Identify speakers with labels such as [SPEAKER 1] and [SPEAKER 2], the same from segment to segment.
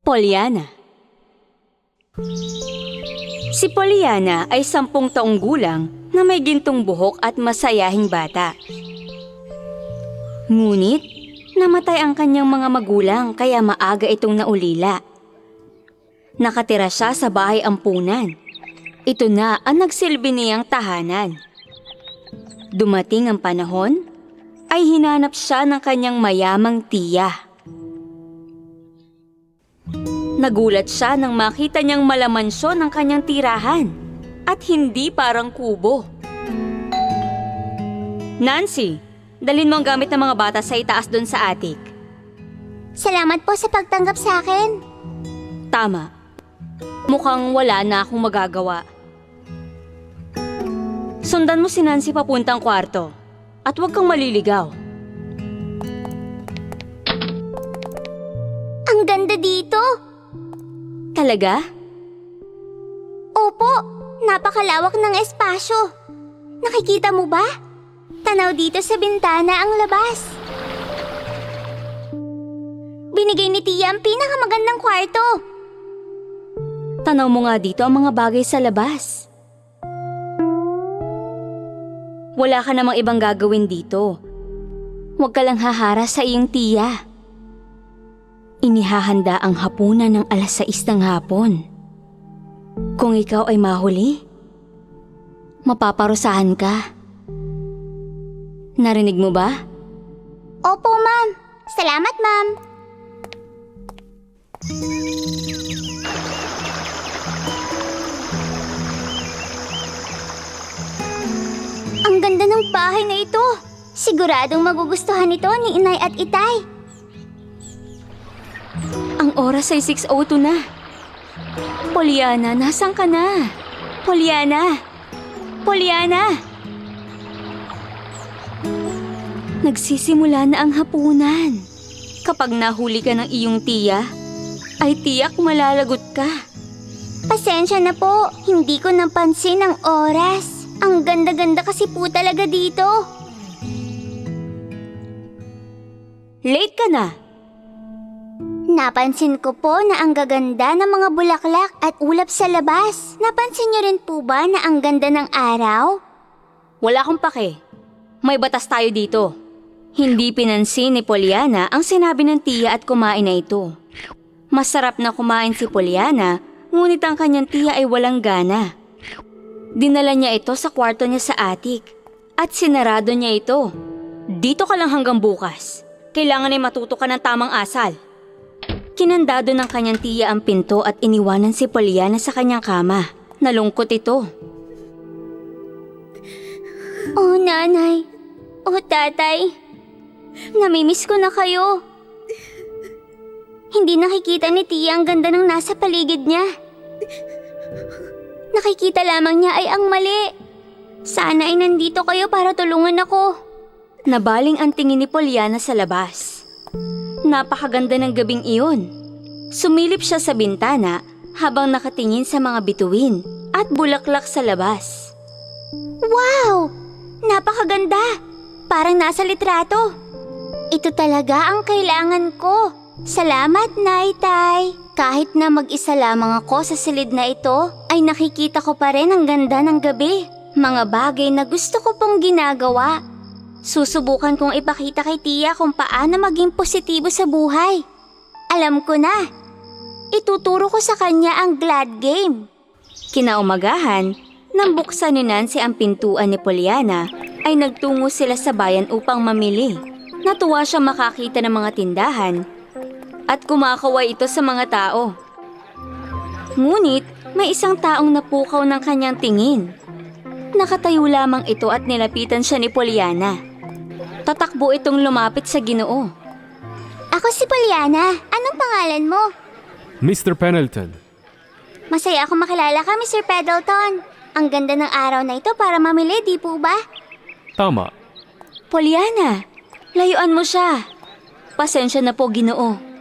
[SPEAKER 1] Pollyanna. Si Pollyanna ay 10 taong gulang na may gintong buhok at masayahing bata. Ngunit, namatay ang kanyang mga magulang kaya maaga itong naulila. Nakatira siya sa bahay ampunan. Ito na ang nagsilbi niyang tahanan. Dumating ang panahon, ay hinanap siya ng kanyang mayamang tiya. Nagulat siya nang makita niyang malamansyon ang kanyang tirahan at hindi parang kubo. Nancy, dalhin mo ang gamit ng mga bata sa itaas doon sa attic.
[SPEAKER 2] Salamat po sa pagtanggap sa akin.
[SPEAKER 1] Tama. Mukhang wala na akong magagawa. Sundan mo si Nancy papuntang kwarto at huwag kang maliligaw.
[SPEAKER 2] Ang ganda dito.
[SPEAKER 1] Talaga?
[SPEAKER 2] Opo, napakalawak ng espasyo. Nakikita mo ba? Tanaw dito sa bintana ang labas. Binigay ni Tia ang pinakamagandang kwarto.
[SPEAKER 1] Tanaw mo nga dito ang mga bagay sa labas. Wala ka namang ibang gagawin dito. Huwag ka lang hahara sa iyong tiya. Inihahanda ang hapunan ng 6:00 ng hapon. Kung ikaw ay mahuli, mapaparusahan ka. Narinig mo ba?
[SPEAKER 2] Opo, ma'am. Salamat, ma'am. Ang ganda ng bahay na ito. Siguradong magugustuhan ito ni Inay at Itay.
[SPEAKER 1] Ang oras ay 6:02 na. Pollyanna, nasaan ka na? Pollyanna! Pollyanna! Nagsisimula na ang hapunan. Kapag nahuli ka ng iyong tiya, ay tiyak malalagot ka.
[SPEAKER 2] Pasensya na po, hindi ko napansin ang oras. Ang ganda-ganda kasi po talaga dito.
[SPEAKER 1] Late ka na.
[SPEAKER 2] Napansin ko po na ang gaganda ng mga bulaklak at ulap sa labas. Napansin niyo rin po ba na ang ganda ng araw?
[SPEAKER 1] Wala akong pake. May batas tayo dito. Hindi pinansin ni Pollyanna ang sinabi ng tiya at kumain na ito. Masarap na kumain si Pollyanna, ngunit ang kanyang tiya ay walang gana. Dinala niya ito sa kwarto niya sa attic at sinarado niya ito. Dito ka lang hanggang bukas. Kailangan ay matuto ka ng tamang asal. Kinandado ng kanyang tiya ang pinto at iniwanan si Pollyanna sa kanyang kama. Nalungkot ito.
[SPEAKER 2] Oh, nanay. Oh, tatay. Namimiss ko na kayo. Hindi nakikita ni Tia ang ganda ng nasa paligid niya. Nakikita lamang niya ay ang mali. Sana ay nandito kayo para tulungan ako.
[SPEAKER 1] Nabaling ang tingin ni Pollyanna sa labas. Napakaganda ng gabing iyon. Sumilip siya sa bintana habang nakatingin sa mga bituin at bulaklak sa labas.
[SPEAKER 2] Wow! Napakaganda! Parang nasa litrato. Ito talaga ang kailangan ko. Salamat, Nay, Tay. Kahit na mag-isa lamang ako sa silid na ito, ay nakikita ko pa rin ang ganda ng gabi. Mga bagay na gusto ko pong ginagawa. Susubukan kong ipakita kay Tia kung paano maging positibo sa buhay. Alam ko na. Ituturo ko sa kanya ang glad game.
[SPEAKER 1] Kinaumagahan, nang buksan ni Nancy ang pintuan ni Pollyanna, ay nagtungo sila sa bayan upang mamili. Natuwa siya makakita ng mga tindahan at kumakaway ito sa mga tao. Ngunit may isang taong napukaw ng kanyang tingin. Nakatayo lamang ito at nilapitan siya ni Pollyanna. Tatakbo itong lumapit sa Ginoo.
[SPEAKER 2] Ako si Pollyanna. Anong pangalan mo?
[SPEAKER 3] Mr. Pendleton.
[SPEAKER 2] Masaya akong makilala ka, Mr. Pendleton. Ang ganda ng araw na ito para mamili, di po ba?
[SPEAKER 3] Tama.
[SPEAKER 1] Pollyanna, layuan mo siya. Pasensya na po, Ginoo.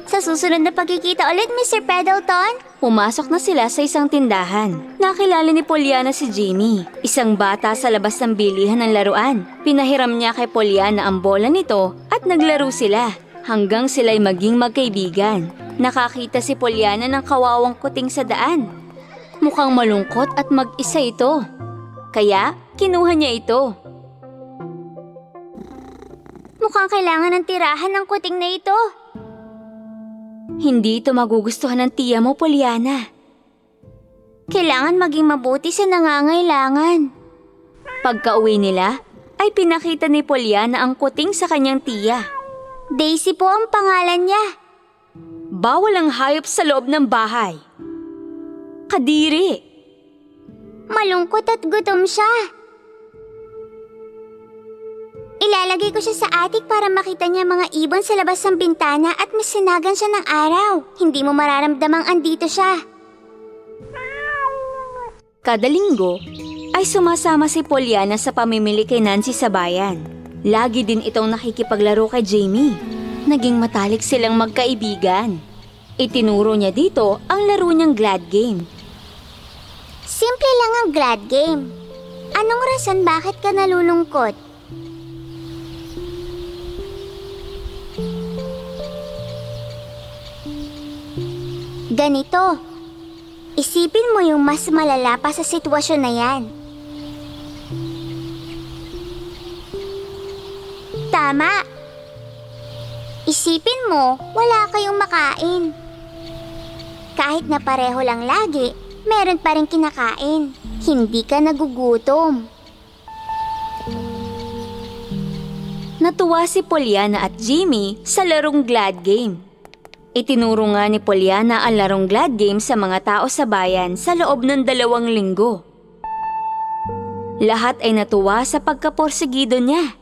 [SPEAKER 2] Sa susunod na pagkikita ulit, Mr. Pendleton.
[SPEAKER 1] Pumasok na sila sa isang tindahan. Nakilala ni Pollyanna si Jimmy, isang bata sa labas ng bilihan ng laruan. Pinahiram niya kay Pollyanna ang bola nito at naglaro sila hanggang sila'y maging magkaibigan. Nakakita si Pollyanna ng kawawang kuting sa daan. Mukhang malungkot at mag-isa ito. Kaya, kinuha niya ito.
[SPEAKER 2] Mukhang kailangan ng tirahan ng kuting na ito.
[SPEAKER 1] Hindi ito magugustuhan ng tiya mo, Pollyanna.
[SPEAKER 2] Kailangan maging mabuti sa nangangailangan.
[SPEAKER 1] Pagka-uwi nila, ay pinakita ni Pollyanna ang kuting sa kanyang tiya.
[SPEAKER 2] Daisy po ang pangalan niya.
[SPEAKER 1] Bawal ang hayop sa loob ng bahay. Kadiri!
[SPEAKER 2] Malungkot at gutom siya. Ilalagay ko siya sa attic para makita niya mga ibon sa labas ng bintana at masinagan siya ng araw. Hindi mo mararamdamang andito siya.
[SPEAKER 1] Kada linggo, ay sumasama si Pollyanna sa pamimili kay Nancy sa bayan. Lagi din itong nakikipaglaro kay Jamie. Naging matalik silang magkaibigan. Itinuro niya dito ang laro niyang Glad Game.
[SPEAKER 2] Simple lang ang glad game. Anong rason bakit ka nalulungkot? Ganito. Isipin mo yung mas malala pa sa sitwasyon na yan. Tama. Isipin mo, wala kayong makain. Kahit na pareho lang lagi, meron pa rin kinakain. Hindi ka nagugutom.
[SPEAKER 1] Natuwa si Pollyanna at Jimmy sa larong Glad Game. Itinuro nga ni Pollyanna ang larong Glad Game sa mga tao sa bayan sa loob ng 2 linggo. Lahat ay natuwa sa pagkaporsigido niya.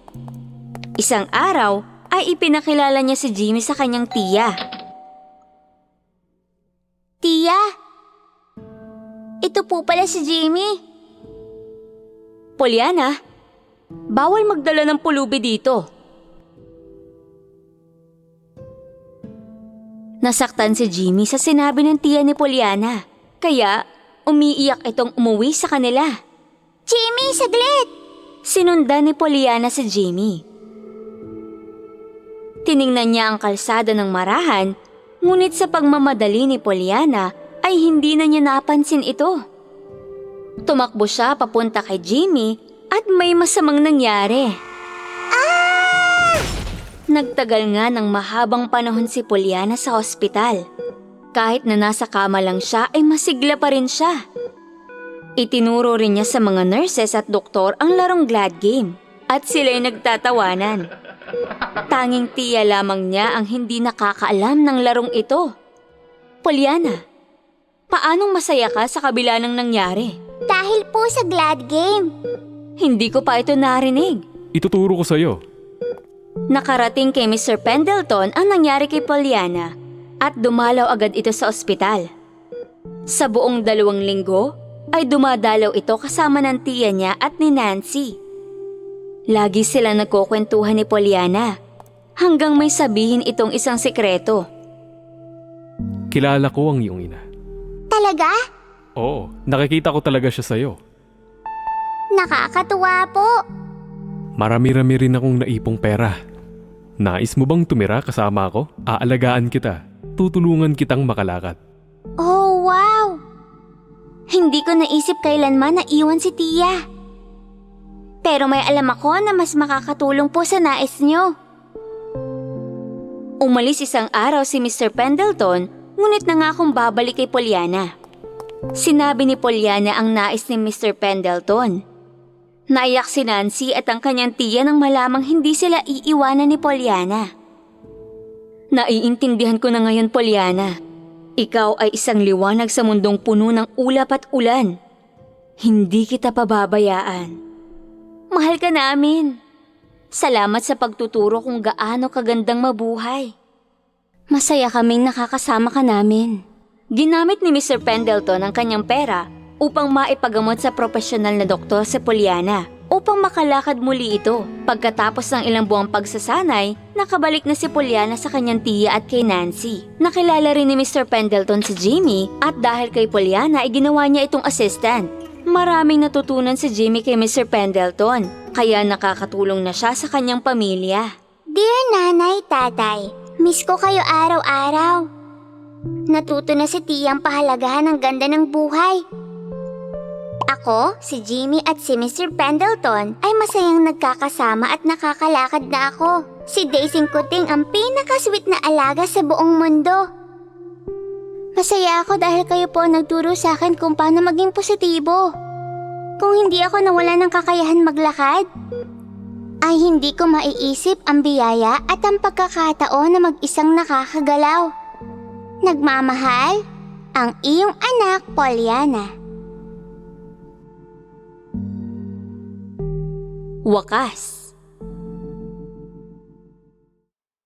[SPEAKER 1] Isang araw ay ipinakilala niya si Jimmy sa kanyang tiya.
[SPEAKER 2] Tiya, ito po pala si Jimmy.
[SPEAKER 1] Pollyanna, bawal magdala ng pulubi dito. Nasaktan si Jimmy sa sinabi ng tiya ni Pollyanna, kaya umiiyak itong umuwi sa kanila.
[SPEAKER 2] Jimmy, saglit!
[SPEAKER 1] Sinundan ni Pollyanna si Jimmy. Tiningnan niya ang kalsada ng marahan, ngunit sa pagmamadali ni Pollyanna ay hindi na niya napansin ito. Tumakbo siya papunta kay Jimmy at may masamang nangyari. Nagtagal nga ng mahabang panahon si Pollyanna sa ospital. Kahit na nasa kama lang siya ay masigla pa rin siya. Itinuro rin niya sa mga nurses at doktor ang larong Glad Game at sila'y nagtatawanan. Tanging tiya lamang niya ang hindi nakakaalam ng larong ito. Pollyanna, paanong masaya ka sa kabila ng nangyari?
[SPEAKER 2] Dahil po sa Glad Game.
[SPEAKER 1] Hindi ko pa ito narinig.
[SPEAKER 3] Ituturo ko sa'yo.
[SPEAKER 1] Nakarating kay Mr. Pendleton ang nangyari kay Pollyanna at dumalaw agad ito sa ospital. Sa buong 2 linggo ay dumadalaw ito kasama ng tiya niya at ni Nancy. Lagi sila nagkukwentuhan ni Pollyanna hanggang may sabihin itong isang sekreto.
[SPEAKER 3] Kilala ko ang iyong ina.
[SPEAKER 2] Talaga?
[SPEAKER 3] Oo, nakikita ko talaga siya sa'yo.
[SPEAKER 2] Nakakatuwa po.
[SPEAKER 3] Marami-rami rin akong naipong pera. Nais mo bang tumira kasama ako? Aalagaan kita. Tutulungan kitang makalakad.
[SPEAKER 2] Oh, wow! Hindi ko naisip kailanman na iwan si tiya. Pero may alam ako na mas makakatulong po sa nais niyo.
[SPEAKER 1] Umalis isang araw si Mr. Pendleton, ngunit nangakong babalik kay Pollyanna. Sinabi ni Pollyanna ang nais ni Mr. Pendleton. Naiyak si Nancy at ang kanyang tiya nang malamang hindi sila iiwanan ni Pollyanna. Naiintindihan ko na ngayon, Pollyanna. Ikaw ay isang liwanag sa mundong puno ng ulap at ulan. Hindi kita pababayaan. Mahal ka namin. Salamat sa pagtuturo kung gaano kagandang mabuhay. Masaya kaming nakakasama ka namin. Ginamit ni Mr. Pendleton ang kanyang pera upang maipagamot sa profesional na doktor si Pollyanna upang makalakad muli ito. Pagkatapos ng ilang buwang pagsasanay, nakabalik na si Pollyanna sa kanyang tiya at kay Nancy. Nakilala rin ni Mr. Pendleton si Jimmy at dahil kay Pollyanna ay ginawa niya itong assistant. Maraming natutunan si Jimmy kay Mr. Pendleton, kaya nakakatulong na siya sa kanyang pamilya.
[SPEAKER 2] Dear nanay, tatay, miss ko kayo araw-araw. Natuto na si Tia ang pahalagahan ng ganda ng buhay. Ako, si Jimmy at si Mr. Pendleton ay masayang nagkakasama at nakakalakad na ako. Si Daisy Kuting ang pinaka-sweet na alaga sa buong mundo. Masaya ako dahil kayo po ang nagturo sa akin kung paano maging positibo. Kung hindi ako nawala ng kakayahan maglakad, ay hindi ko maiisip ang biyaya at ang pagkakataon na mag-isang nakakagalaw. Nagmamahal, ang iyong anak, Pollyanna.
[SPEAKER 1] Wakas.